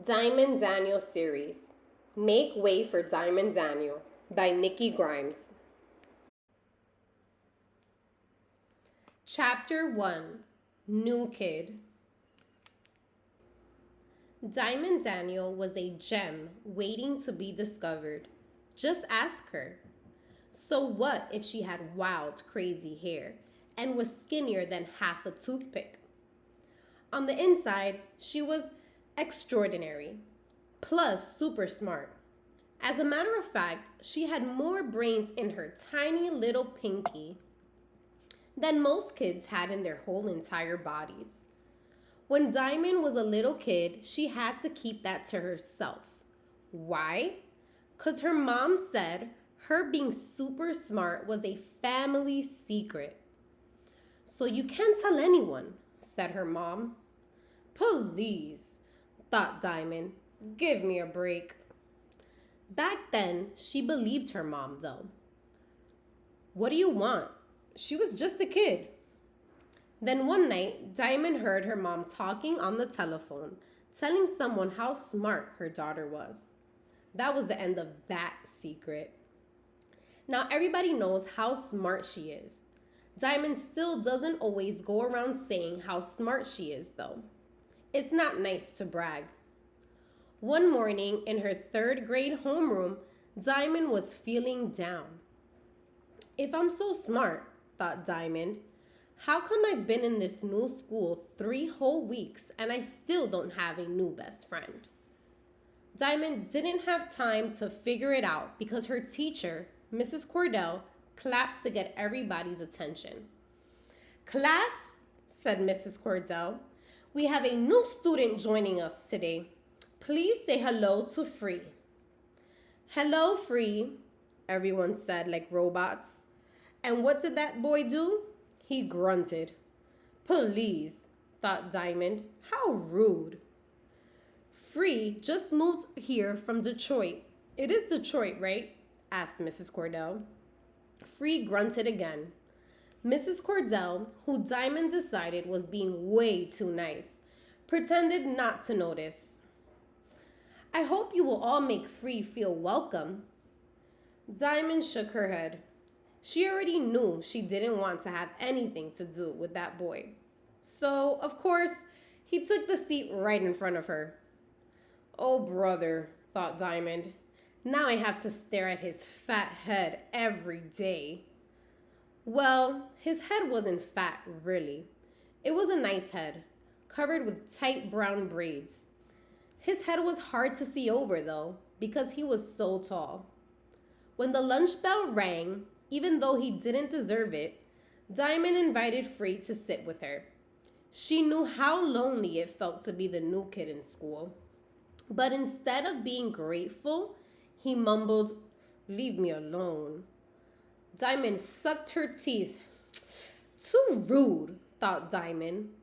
Diamond Daniel series. Make Way for Diamond Daniel by Nikki Grimes. Chapter 1. New Kid. Diamond Daniel was a gem waiting to be discovered. Just ask her. So what if she had wild, crazy hair and was skinnier than half a toothpick? On the inside, she was extraordinary, plus super smart. As a matter of fact, she had more brains in her tiny little pinky than most kids had in their whole entire bodies. When Diamond was a little kid, she had to keep that to herself. Why? Because her mom said her being super smart was a family secret. So you can't tell anyone, said her mom. Please, thought Diamond. Give me a break. Back then, she believed her mom, though. What do you want? She was just a kid. Then one night, Diamond heard her mom talking on the telephone, telling someone how smart her daughter was. That was the end of that secret. Now everybody knows how smart she is. Diamond still doesn't always go around saying how smart she is, though. It's not nice to brag. One morning in her third grade homeroom, Diamond was feeling down. If I'm so smart, thought Diamond, how come I've been in this new school 3 whole weeks and I still don't have a new best friend? Diamond didn't have time to figure it out because her teacher, Mrs. Cordell, clapped to get everybody's attention. Class, said Mrs. Cordell, we have a new student joining us today. Please say hello to Free. Hello, Free, everyone said like robots. And what did that boy do? He grunted. Please, thought Diamond, how rude. Free just moved here from Detroit. It is Detroit, right? Asked Mrs. Cordell. Free grunted again. Mrs. Cordell, who Diamond decided was being way too nice, pretended not to notice. I hope you will all make Free feel welcome. Diamond shook her head. She already knew she didn't want to have anything to do with that boy. So, of course, he took the seat right in front of her. Oh, brother, thought Diamond. Now I have to stare at his fat head every day. Well, his head wasn't fat, really. It was a nice head, covered with tight brown braids. His head was hard to see over, though, because he was so tall. When the lunch bell rang, even though he didn't deserve it, Diamond invited Free to sit with her. She knew how lonely it felt to be the new kid in school. But instead of being grateful, he mumbled, "Leave me alone." Diamond sucked her teeth. Too rude, thought Diamond.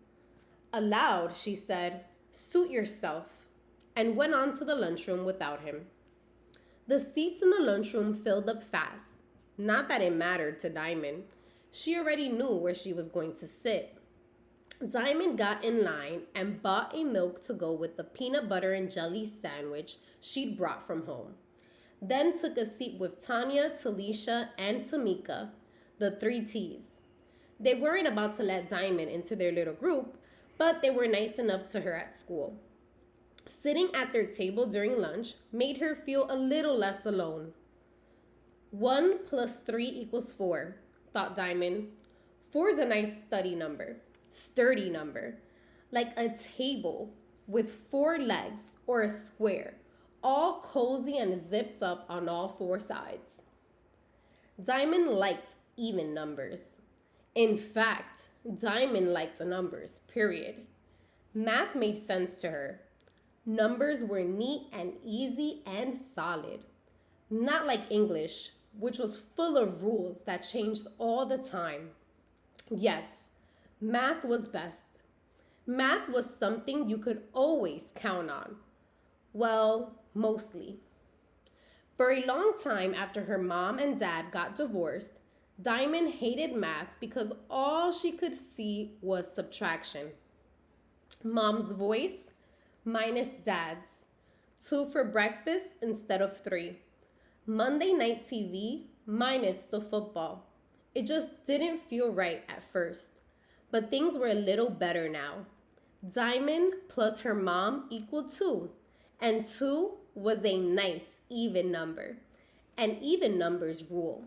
Aloud, she said, "Suit yourself," and went on to the lunchroom without him. The seats in the lunchroom filled up fast. Not that it mattered to Diamond. She already knew where she was going to sit. Diamond got in line and bought a milk to go with the peanut butter and jelly sandwich she'd brought from home. Then took a seat with Tanya, Talisha, and Tamika, the 3 T's. They weren't about to let Diamond into their little group, but they were nice enough to her at school. Sitting at their table during lunch made her feel a little less alone. 1 plus 3 equals 4, thought Diamond. 4 is a nice sturdy number, like a table with 4 legs or a square, all cozy and zipped up on all 4 sides. Diamond liked even numbers. In fact, Diamond liked numbers, period. Math made sense to her. Numbers were neat and easy and solid. Not like English, which was full of rules that changed all the time. Yes, math was best. Math was something you could always count on. Well, mostly. For a long time after her mom and dad got divorced, Diamond hated math because all she could see was subtraction. Mom's voice, minus dad's. 2 for breakfast instead of 3. Monday night TV minus the football. It just didn't feel right at first, but things were a little better now. Diamond plus her mom equaled 2, and 2 was a nice even number. And even numbers rule.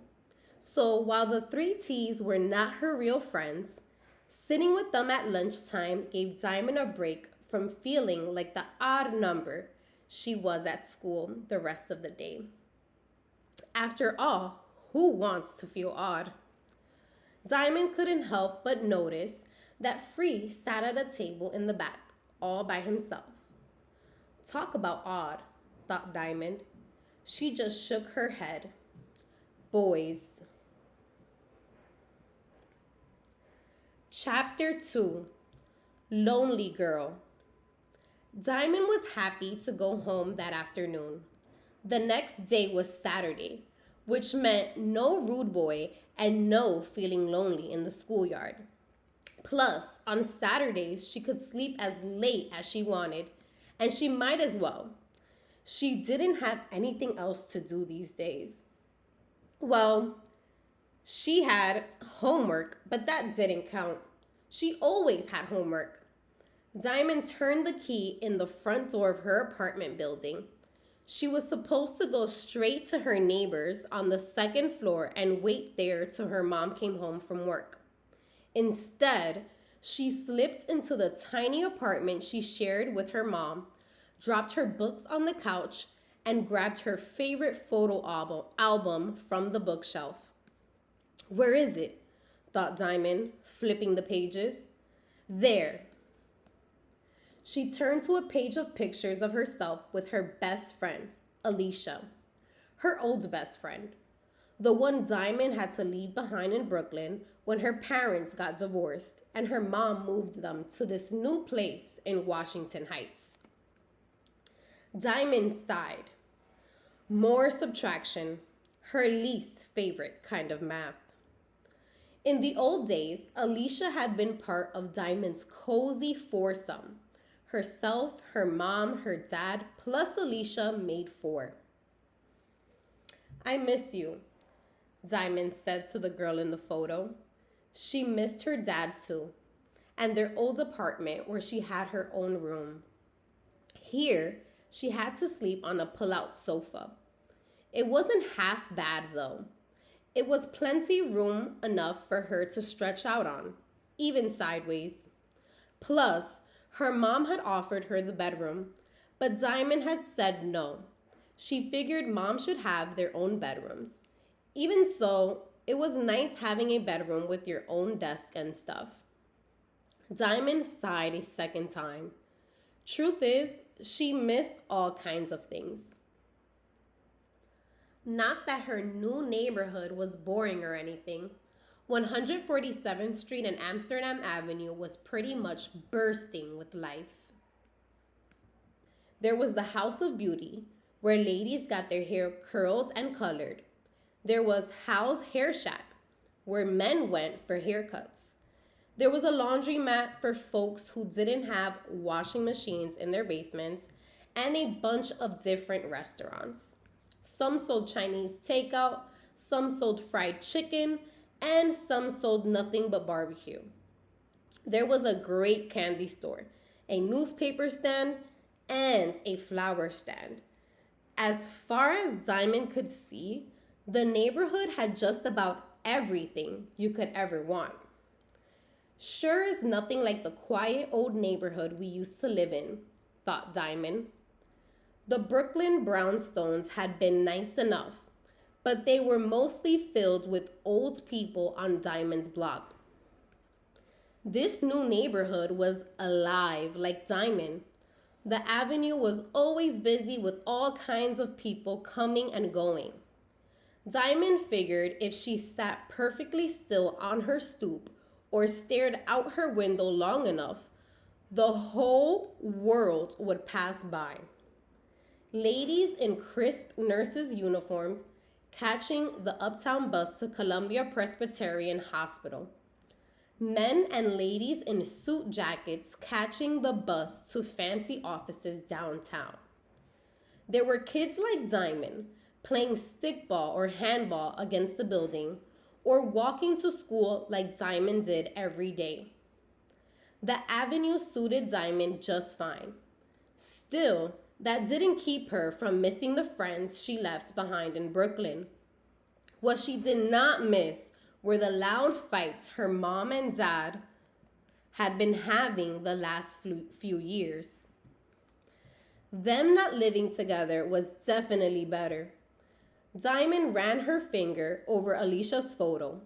So while the 3Ts were not her real friends, sitting with them at lunchtime gave Diamond a break from feeling like the odd number she was at school the rest of the day. After all, who wants to feel odd? Diamond couldn't help but notice that Free sat at a table in the back, all by himself. Talk about odd, thought Diamond. She just shook her head. Boys. Chapter 2. Lonely Girl. Diamond was happy to go home that afternoon. The next day was Saturday, which meant no rude boy and no feeling lonely in the schoolyard. Plus, on Saturdays, she could sleep as late as she wanted, and she might as well. She didn't have anything else to do these days. Well, she had homework, but that didn't count. She always had homework. Diamond turned the key in the front door of her apartment building. She was supposed to go straight to her neighbor's on the second floor and wait there till her mom came home from work. Instead, she slipped into the tiny apartment she shared with her mom, dropped her books on the couch, and grabbed her favorite photo album from the bookshelf. Where is it? Thought Diamond, flipping the pages. There. She turned to a page of pictures of herself with her best friend, Alicia, her old best friend, the one Diamond had to leave behind in Brooklyn when her parents got divorced and her mom moved them to this new place in Washington Heights. Diamond sighed. More subtraction, her least favorite kind of math. In the old days, Alicia had been part of Diamond's cozy foursome. Herself, her mom, her dad, plus Alicia made 4. I miss you, Diamond said to the girl in the photo. She missed her dad too, and their old apartment where she had her own room. Here, she had to sleep on a pull-out sofa. It wasn't half bad though. It was plenty room enough for her to stretch out on, even sideways. Plus, her mom had offered her the bedroom, but Diamond had said no. She figured mom should have their own bedrooms. Even so, it was nice having a bedroom with your own desk and stuff. Diamond sighed a second time. Truth is, she missed all kinds of things. Not that her new neighborhood was boring or anything. 147th Street and Amsterdam Avenue was pretty much bursting with life. There was the House of Beauty, where ladies got their hair curled and colored. There was Hal's Hair Shack, where men went for haircuts. There was a laundromat for folks who didn't have washing machines in their basements, and a bunch of different restaurants. Some sold Chinese takeout, some sold fried chicken, and some sold nothing but barbecue. There was a great candy store, a newspaper stand, and a flower stand. As far as Diamond could see, the neighborhood had just about everything you could ever want. Sure is nothing like the quiet old neighborhood we used to live in, thought Diamond. The Brooklyn brownstones had been nice enough, but they were mostly filled with old people on Diamond's block. This new neighborhood was alive like Diamond. The avenue was always busy with all kinds of people coming and going. Diamond figured if she sat perfectly still on her stoop or stared out her window long enough, the whole world would pass by. Ladies in crisp nurses' uniforms catching the uptown bus to Columbia Presbyterian Hospital. Men and ladies in suit jackets catching the bus to fancy offices downtown. There were kids like Diamond playing stickball or handball against the building or walking to school like Diamond did every day. The avenue suited Diamond just fine. Still, that didn't keep her from missing the friends she left behind in Brooklyn. What she did not miss were the loud fights her mom and dad had been having the last few years. Them not living together was definitely better. Diamond ran her finger over Alicia's photo,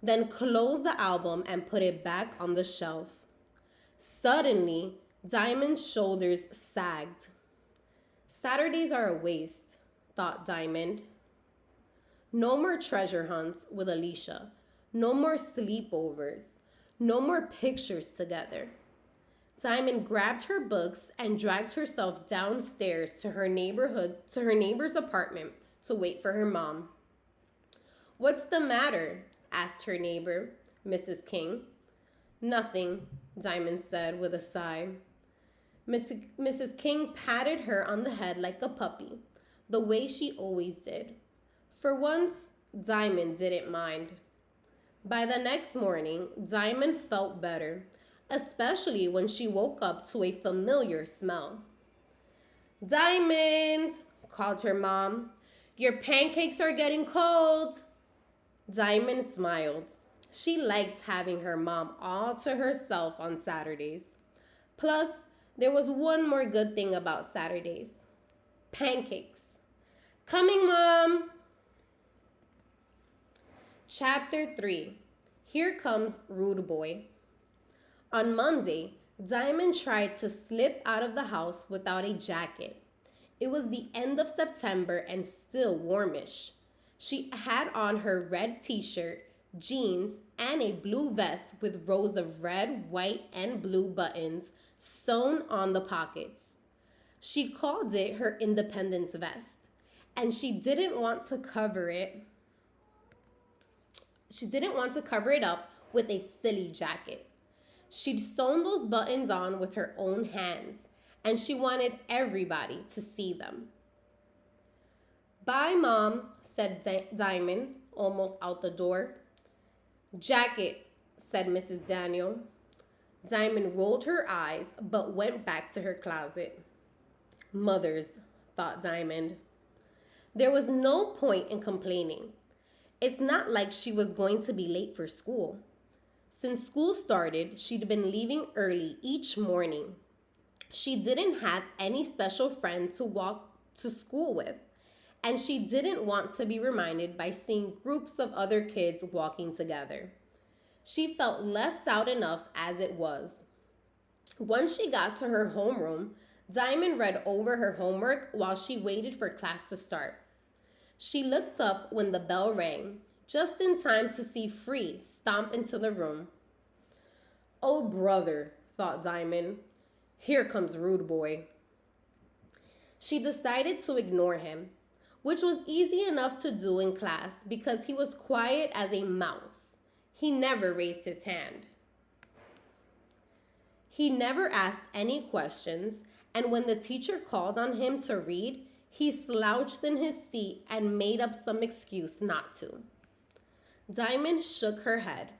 then closed the album and put it back on the shelf. Suddenly, Diamond's shoulders sagged. Saturdays are a waste, thought Diamond. No more treasure hunts with Alicia. No more sleepovers. No more pictures together. Diamond grabbed her books and dragged herself downstairs to her neighbor's apartment to wait for her mom. "What's the matter?" asked her neighbor, Mrs. King. "Nothing," Diamond said with a sigh. Mrs. King patted her on the head like a puppy, the way she always did. For once, Diamond didn't mind. By the next morning, Diamond felt better, especially when she woke up to a familiar smell. "Diamond," called her mom, "your pancakes are getting cold." Diamond smiled. She liked having her mom all to herself on Saturdays. Plus, there was one more good thing about Saturdays: pancakes. "Coming, Mom." Chapter 3. Here Comes Rude Boy. On Monday, Diamond tried to slip out of the house without a jacket. It was the end of September and still warmish. She had on her red t-shirt, jeans, and a blue vest with rows of red, white, and blue buttons sewn on the pockets. She called it her Independence vest, and she didn't want to cover it up with a silly jacket. She'd sewn those buttons on with her own hands, and she wanted everybody to see them. "Bye, Mom," said Diamond, almost out the door. "Jacket," said Mrs. Daniel. Diamond rolled her eyes, but went back to her closet. Mothers, thought Diamond. There was no point in complaining. It's not like she was going to be late for school. Since school started, she'd been leaving early each morning. She didn't have any special friend to walk to school with, and she didn't want to be reminded by seeing groups of other kids walking together. She felt left out enough as it was. Once she got to her homeroom, Diamond read over her homework while she waited for class to start. She looked up when the bell rang, just in time to see Free stomp into the room. "Oh, brother," thought Diamond. "Here comes Rude Boy." She decided to ignore him, which was easy enough to do in class because he was quiet as a mouse. He never raised his hand. He never asked any questions, and when the teacher called on him to read, he slouched in his seat and made up some excuse not to. Diamond shook her head.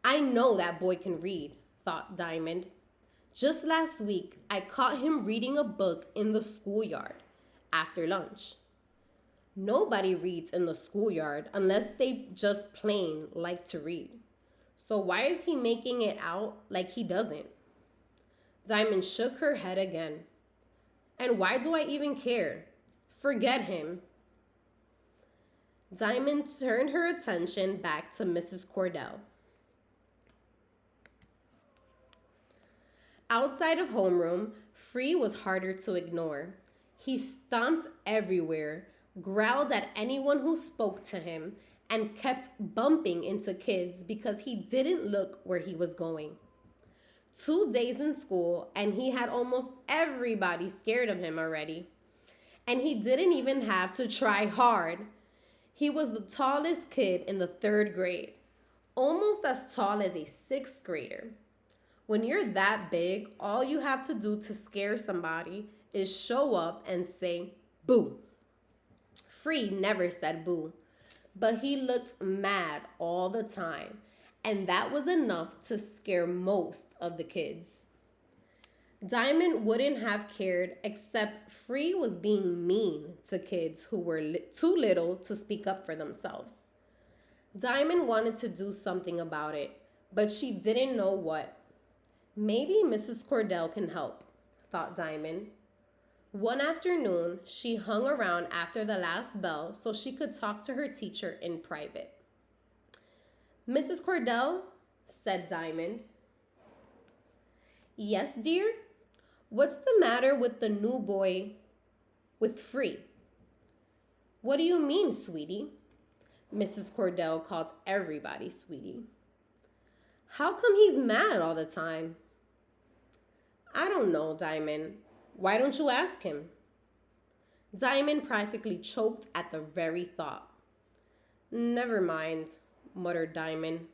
"I know that boy can read," thought Diamond. "Just last week, I caught him reading a book in the schoolyard after lunch." Nobody reads in the schoolyard unless they just plain like to read. So why is he making it out like he doesn't? Diamond shook her head again. "And why do I even care? Forget him." Diamond turned her attention back to Mrs. Cordell. Outside of homeroom, Free was harder to ignore. He stomped everywhere, growled at anyone who spoke to him, and kept bumping into kids because he didn't look where he was going. 2 days in school, and he had almost everybody scared of him already. And he didn't even have to try hard. He was the tallest kid in the 3rd grade. almost as tall as a sixth grader. When you're that big, all you have to do to scare somebody is show up and say, boo. Free never said boo, but he looked mad all the time, and that was enough to scare most of the kids. Diamond wouldn't have cared except Free was being mean to kids who were too little to speak up for themselves. Diamond wanted to do something about it, but she didn't know what. Maybe Mrs. Cordell can help, thought Diamond. One afternoon, she hung around after the last bell so she could talk to her teacher in private. Mrs. Cordell, said Diamond. Yes, dear? What's the matter with the new boy with Free? What do you mean, sweetie? Mrs. Cordell called everybody sweetie. How come he's mad all the time? I don't know, Diamond. Why don't you ask him? Diamond practically choked at the very thought. Never mind, muttered Diamond.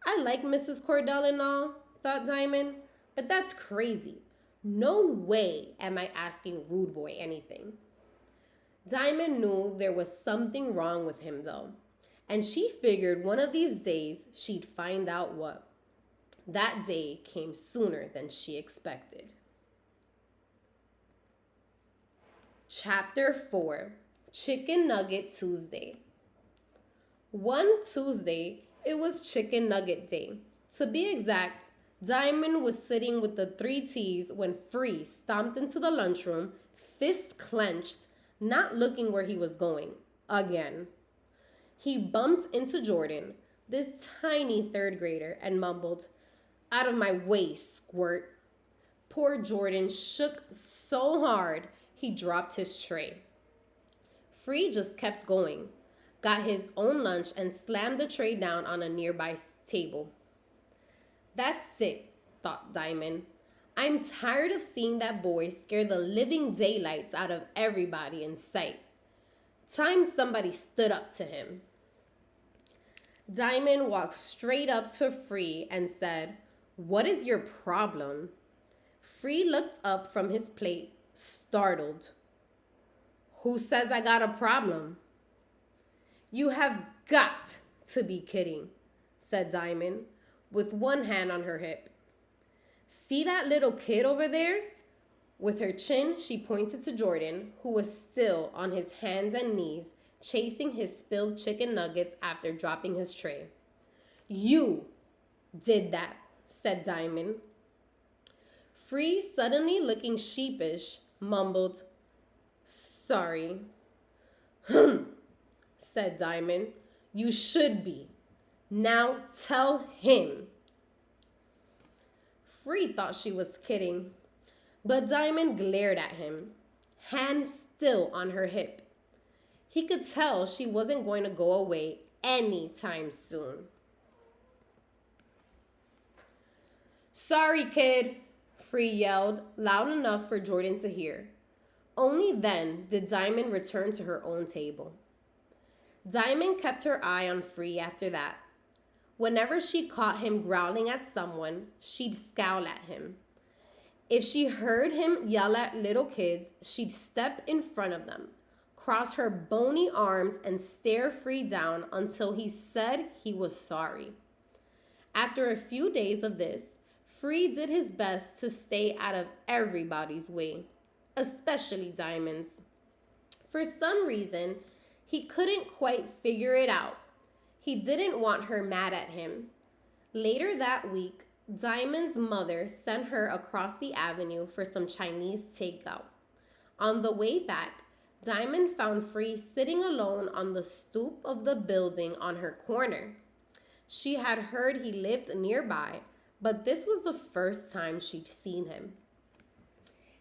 I like Mrs. Cordell and all, thought Diamond, but that's crazy. No way am I asking Rude Boy anything. Diamond knew there was something wrong with him, though, and she figured one of these days she'd find out what. That day came sooner than she expected. Chapter 4, Chicken Nugget Tuesday. One Tuesday, it was Chicken Nugget Day. To be exact, Diamond was sitting with the 3 T's when Free stomped into the lunchroom, fists clenched, not looking where he was going, again. He bumped into Jordan, this tiny 3rd grader, and mumbled, "Out of my way, squirt." Poor Jordan shook so hard he dropped his tray. Free just kept going, got his own lunch, and slammed the tray down on a nearby table. That's it, thought Diamond. I'm tired of seeing that boy scare the living daylights out of everybody in sight. Time somebody stood up to him. Diamond walked straight up to Free and said, "What is your problem?" Free looked up from his plate, startled. "Who says I got a problem?" "You have got to be kidding," said Diamond, with one hand on her hip. "See that little kid over there?" With her chin, she pointed to Jordan, who was still on his hands and knees, chasing his spilled chicken nuggets after dropping his tray. "You did that," said Diamond. Free, suddenly looking sheepish, mumbled, "Sorry." Said Diamond. "You should be. Now tell him." Free thought she was kidding, but Diamond glared at him, hand still on her hip. He could tell she wasn't going to go away anytime soon. "Sorry, kid," Free yelled, loud enough for Jordan to hear. Only then did Diamond return to her own table. Diamond kept her eye on Free after that. Whenever she caught him growling at someone, she'd scowl at him. If she heard him yell at little kids, she'd step in front of them, cross her bony arms, and stare Free down until he said he was sorry. After a few days of this, Free did his best to stay out of everybody's way, especially Diamond's. For some reason, he couldn't quite figure it out. He didn't want her mad at him. Later that week, Diamond's mother sent her across the avenue for some Chinese takeout. On the way back, Diamond found Free sitting alone on the stoop of the building on her corner. She had heard he lived nearby, but this was the first time she'd seen him.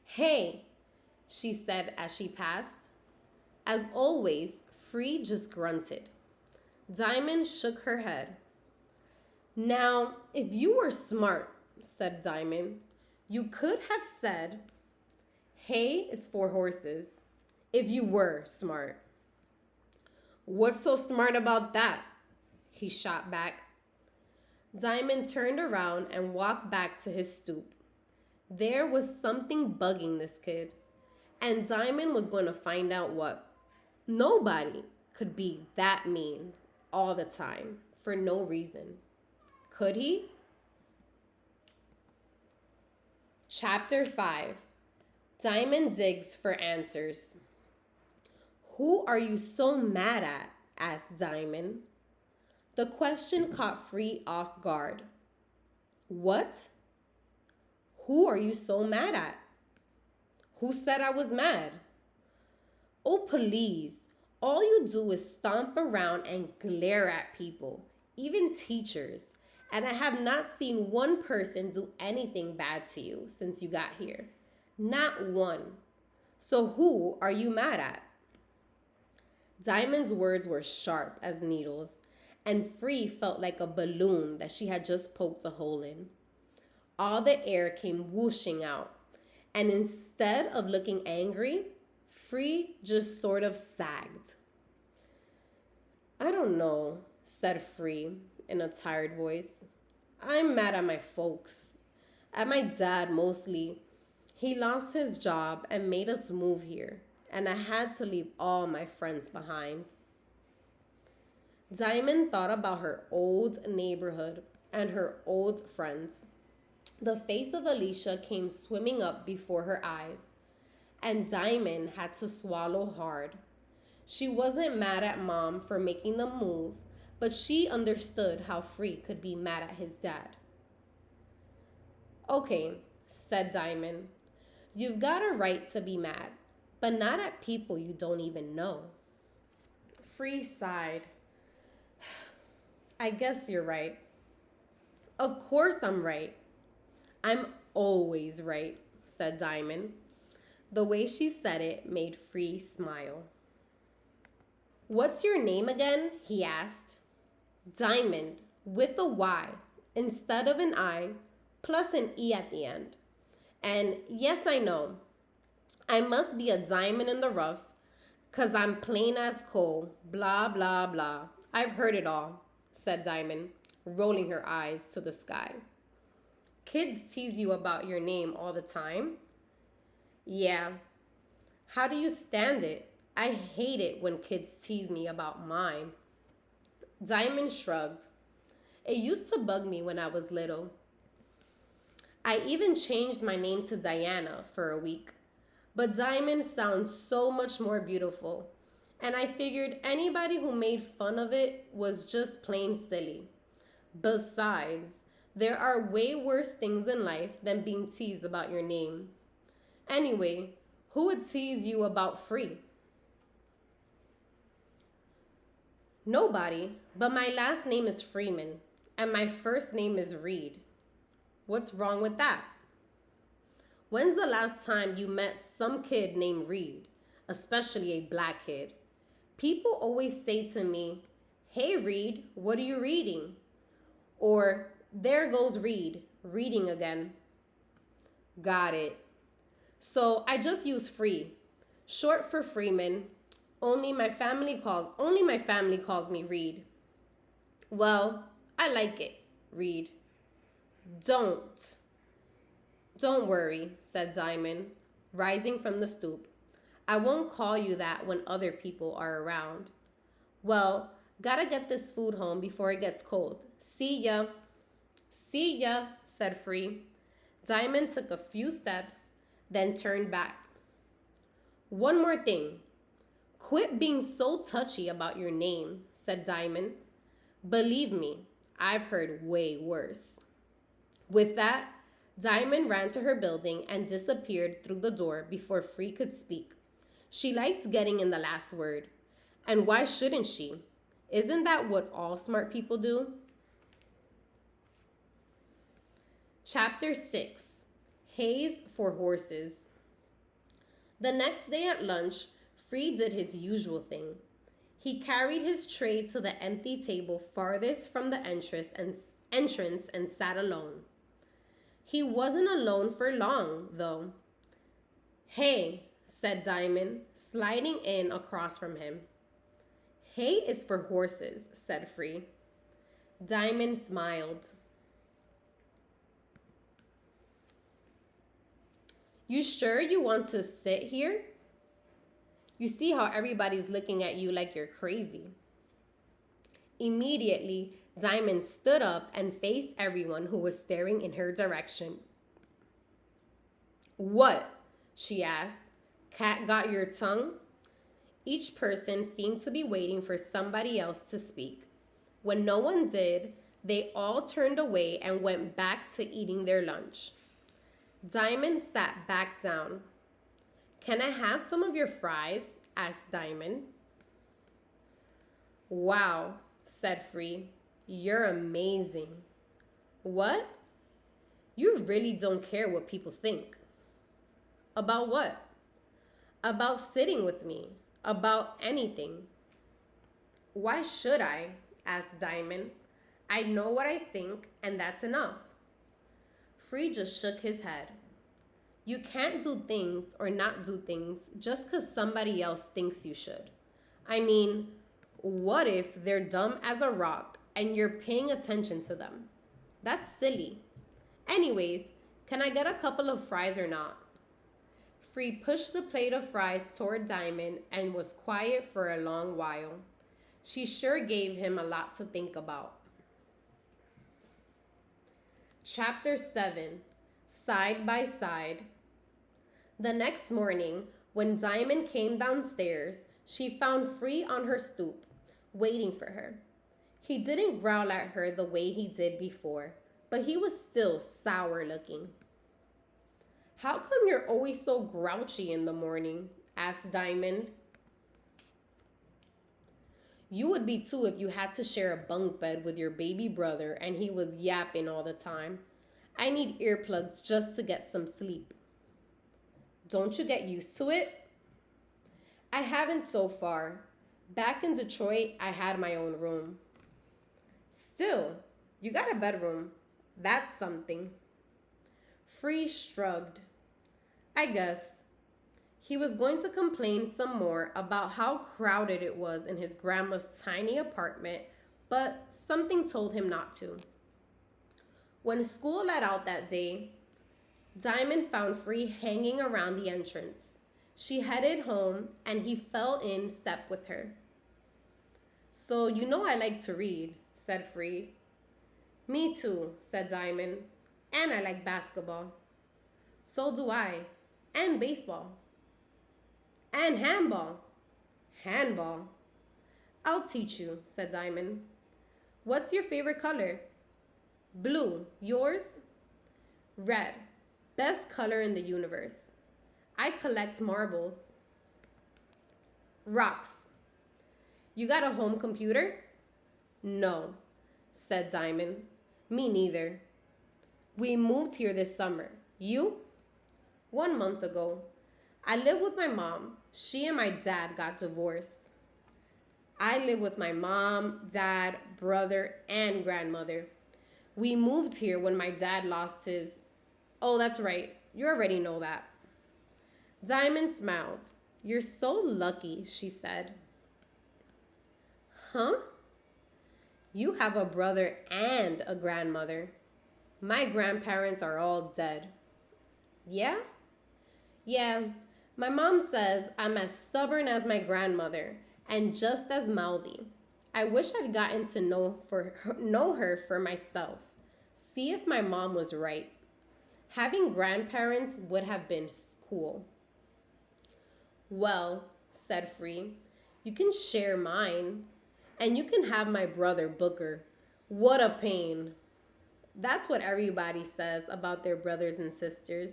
"Hey," she said as she passed. As always, Free just grunted. Diamond shook her head. "Now, if you were smart," said Diamond, "you could have said, 'Hay is for horses,' if you were smart." "What's so smart about that?" he shot back. Diamond turned around and walked back to his stoop. There was something bugging this kid, and Diamond was going to find out what. Nobody could be that mean all the time for no reason. Could he? Chapter 5. Diamond digs for answers. Who are you so mad at? Asked Diamond. The question caught Free off guard. What? Who are you so mad at? Who said I was mad? Oh, please. All you do is stomp around and glare at people, even teachers. And I have not seen one person do anything bad to you since you got here. Not one. So who are you mad at? Diamond's words were sharp as needles, and Free felt like a balloon that she had just poked a hole in. All the air came whooshing out, and instead of looking angry, Free just sort of sagged. I don't know, said Free in a tired voice. I'm mad at my folks. At my dad mostly. He lost his job and made us move here, and I had to leave all my friends behind. Diamond thought about her old neighborhood and her old friends. The face of Alicia came swimming up before her eyes, and Diamond had to swallow hard. She wasn't mad at Mom for making the move, but she understood how Free could be mad at his dad. Okay, said Diamond. You've got a right to be mad, but not at people you don't even know. Free sighed. I guess you're right. Of course I'm right. I'm always right, said Diamond. The way she said it made Free smile. What's your name again? He asked. Diamond, with a Y instead of an I, plus an E at the end. And yes, I know, I must be a diamond in the rough, 'cause I'm plain as coal, blah, blah, blah. I've heard it all, said Diamond, rolling her eyes to the sky. Kids tease you about your name all the time? Yeah. How do you stand it? I hate it when kids tease me about mine. Diamond shrugged. It used to bug me when I was little. I even changed my name to Diana for a week. But Diamond sounds so much more beautiful, and I figured anybody who made fun of it was just plain silly. Besides, there are way worse things in life than being teased about your name. Anyway, who would tease you about Free? Nobody, but my last name is Freeman, and my first name is Reed. What's wrong with that? When's the last time you met some kid named Reed, especially a black kid? People always say to me, hey Reed, what are you reading? Or, there goes Reed, reading again. Got it. So I just use Free, short for Freeman. Only my family calls me Reed. Well, I like it, Reed. Don't worry, said Diamond, rising from the stoop. I won't call you that when other people are around. Well, gotta get this food home before it gets cold. See ya. See ya, said Free. Diamond took a few steps, then turned back. One more thing. Quit being so touchy about your name, said Diamond. Believe me, I've heard way worse. With that, Diamond ran to her building and disappeared through the door before Free could speak. She liked getting in the last word. And why shouldn't she? Isn't that what all smart people do? Chapter 6. Hayes for Horses. The next day at lunch, Free did his usual thing. He carried his tray to the empty table farthest from the entrance and sat alone. He wasn't alone for long, though. Hey, said Diamond, sliding in across from him. Hay is for horses, said Free. Diamond smiled. You sure you want to sit here? You see how everybody's looking at you like you're crazy. Immediately, Diamond stood up and faced everyone who was staring in her direction. What? She asked. Cat got your tongue? Each person seemed to be waiting for somebody else to speak. When no one did, they all turned away and went back to eating their lunch. Diamond sat back down. Can I have some of your fries? Asked Diamond. Wow, said Free. You're amazing. What? You really don't care what people think. About what? About sitting with me. About anything. Why should I? Asked Diamond. I know what I think, and that's enough. Free just shook his head. You can't do things or not do things just because somebody else thinks you should. I mean, what if they're dumb as a rock and you're paying attention to them? That's silly. Anyways, can I get a couple of fries or not? Free pushed the plate of fries toward Diamond and was quiet for a long while. She sure gave him a lot to think about. Chapter 7, Side by Side. The next morning, when Diamond came downstairs, she found Free on her stoop, waiting for her. He didn't growl at her the way he did before, but he was still sour looking. How come you're always so grouchy in the morning? Asked Diamond. You would be too if you had to share a bunk bed with your baby brother and he was yapping all the time. I need earplugs just to get some sleep. Don't you get used to it? I haven't so far. Back in Detroit, I had my own room. Still, you got a bedroom. That's something. Free shrugged. I guess. He was going to complain some more about how crowded it was in his grandma's tiny apartment, but something told him not to. When school let out that day, Diamond found Free hanging around the entrance. She headed home and he fell in step with her. So you know I like to read, said Free. Me too, said Diamond. And I like basketball. So do I. And baseball. And handball. Handball. I'll teach you, said Diamond. What's your favorite color? Blue. Yours? Red. Best color in the universe. I collect marbles. Rocks. You got a home computer? No, said Diamond. Me neither. We moved here this summer. You? 1 month ago. I live with my mom. She and my dad got divorced. I live with my mom, dad, brother, and grandmother. We moved here when my dad lost his... Oh, that's right. You already know that. Diamond smiled. You're so lucky, she said. Huh? You have a brother and a grandmother. My grandparents are all dead. Yeah? Yeah. My mom says I'm as stubborn as my grandmother and just as mouthy. I wish I'd gotten to know her for myself. See if my mom was right. Having grandparents would have been cool. Well, said Free, you can share mine. And you can have my brother Booker. What a pain. That's what everybody says about their brothers and sisters.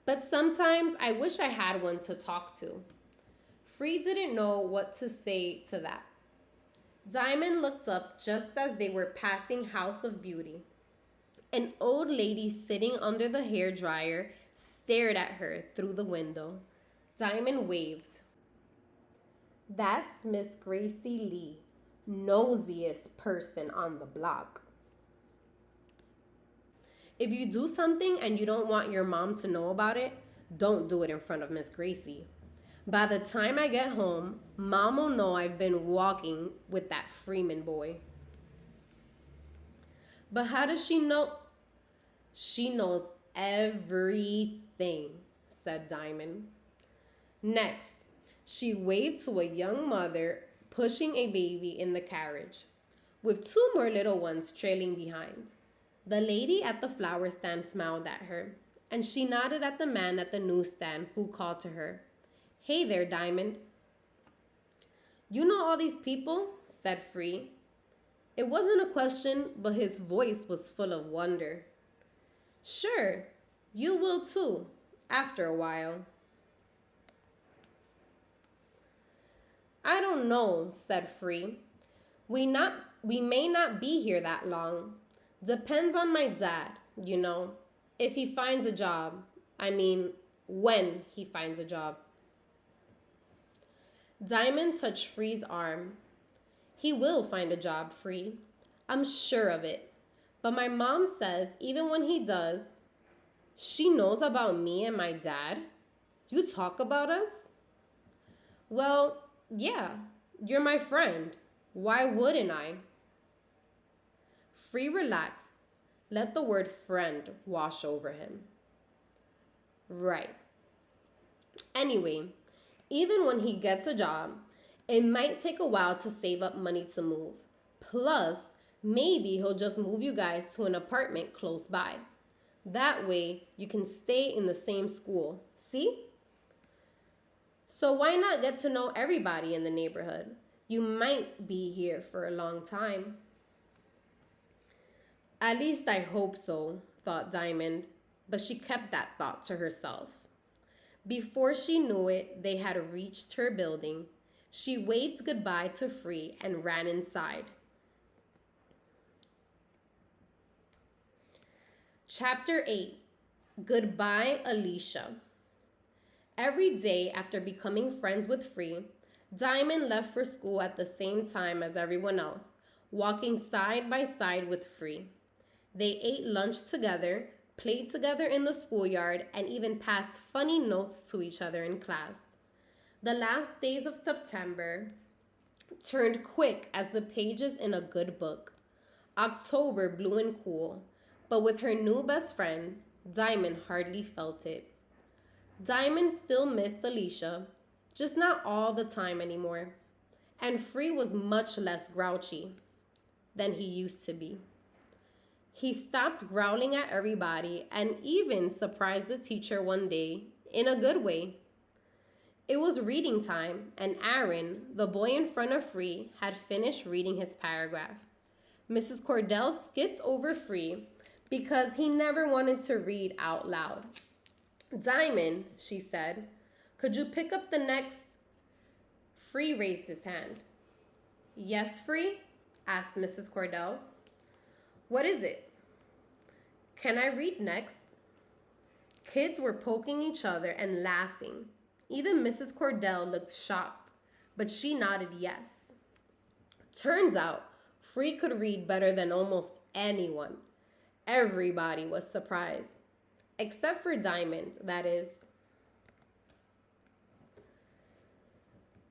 But sometimes I wish I had one to talk to. Free didn't know what to say to that. Diamond looked up just as they were passing House of Beauty. An old lady sitting under the hairdryer stared at her through the window. Diamond waved. That's Miss Gracie Lee, nosiest person on the block. If you do something and you don't want your mom to know about it, don't do it in front of Miss Gracie. By the time I get home, Mom will know I've been walking with that Freeman boy. But how does she know? She knows everything, said Diamond. Next, she waved to a young mother pushing a baby in the carriage, with two more little ones trailing behind. The lady at the flower stand smiled at her, and she nodded at the man at the newsstand who called to her, "Hey there, Diamond." "You know all these people?" said Free. It wasn't a question, but his voice was full of wonder. "Sure, you will too, after a while." "I don't know," said Free. We may not be here that long. Depends on my dad, you know. If he finds a job. I mean, when he finds a job. Diamond touched Free's arm. "He will find a job, Free. I'm sure of it. But my mom says even when he does, she knows about me and my dad. You talk about us?" "Well, yeah, you're my friend. Why wouldn't I?" Free relaxed. Let the word friend wash over him. Right. Anyway, even when he gets a job, it might take a while to save up money to move. Plus, maybe he'll just move you guys to an apartment close by. That way, you can stay in the same school. See? So why not get to know everybody in the neighborhood? You might be here for a long time. At least I hope so, thought Diamond, but she kept that thought to herself. Before she knew it, they had reached her building. She waved goodbye to Free and ran inside. Chapter 8. Goodbye, Alicia. Every day after becoming friends with Free, Diamond left for school at the same time as everyone else, walking side by side with Free. They ate lunch together, played together in the schoolyard, and even passed funny notes to each other in class. The last days of September turned quick as the pages in a good book. October blew and cool, but with her new best friend, Diamond hardly felt it. Diamond still missed Alicia, just not all the time anymore. And Free was much less grouchy than he used to be. He stopped growling at everybody and even surprised the teacher one day in a good way. It was reading time, and Aaron, the boy in front of Free, had finished reading his paragraph. Mrs. Cordell skipped over Free because he never wanted to read out loud. "Diamond," she said, "could you pick up the next?" Free raised his hand. "Yes, Free?" asked Mrs. Cordell. "What is it?" "Can I read next?" Kids were poking each other and laughing. Even Mrs. Cordell looked shocked, but she nodded yes. Turns out, Free could read better than almost anyone. Everybody was surprised. Except for Diamond, that is.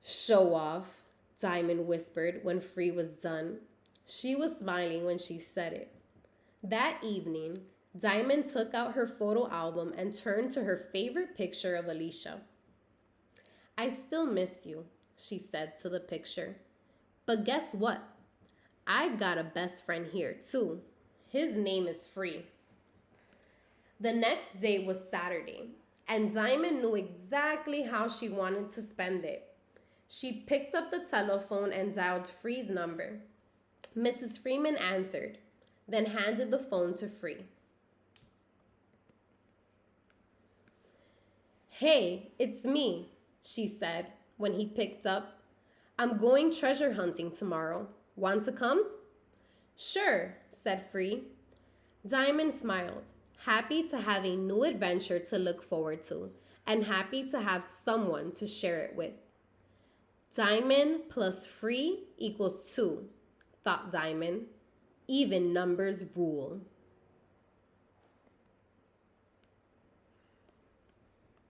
"Show off," Diamond whispered when Free was done. She was smiling when she said it. That evening, Diamond took out her photo album and turned to her favorite picture of Alicia. "I still miss you," she said to the picture. "But guess what? I've got a best friend here, too. His name is Free." The next day was Saturday, and Diamond knew exactly how she wanted to spend it. She picked up the telephone and dialed Free's number. Mrs. Freeman answered, then handed the phone to Free. "Hey, it's me," she said when he picked up. "I'm going treasure hunting tomorrow. Want to come?" "Sure," said Free. Diamond smiled, happy to have a new adventure to look forward to, and happy to have someone to share it with. Diamond plus Free equals 2, thought Diamond. Even numbers rule.